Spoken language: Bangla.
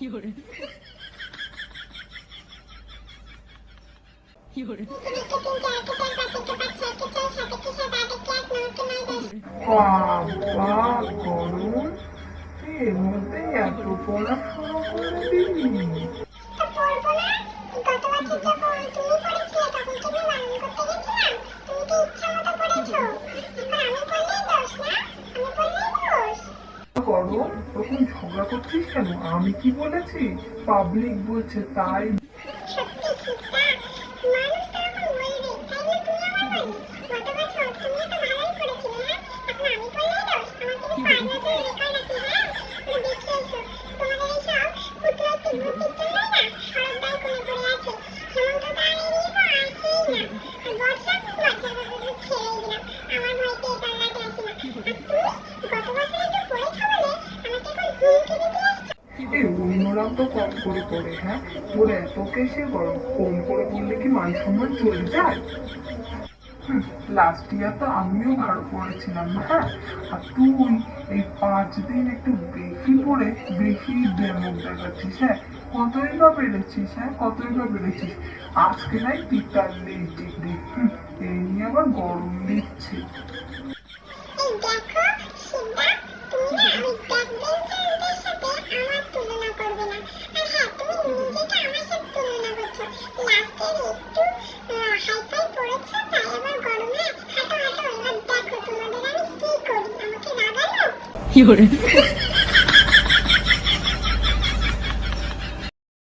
有人，有人， বাবা গরম এর মধ্যে এত পড়াশোনা করে দিলি। গরম তখন ঝগড়া করছিস কেন? আমি কি বলেছি? পাবলিক বলছে তাই। এই অন্যরাও তো কম করে পড়ে, হ্যাঁ তোর এত কেসে গরম কম করে পড়লে কি মান সম্মান চলে যায়? লাস্ট ইয়ার তো আমিও ভালো পড়েছিলাম, হ্যাঁ আর তুই এই 5 দিন একটু বেশি পড়ে বেশি ডেমক দেখাচ্ছিস। হ্যাঁ কতই বা বেড়েছিস, হ্যাঁ কতই বা বেড়েছিস। আজকে নাই 43 ডিগ্রি, এই নিয়ে আবার গরম দিচ্ছে।有人。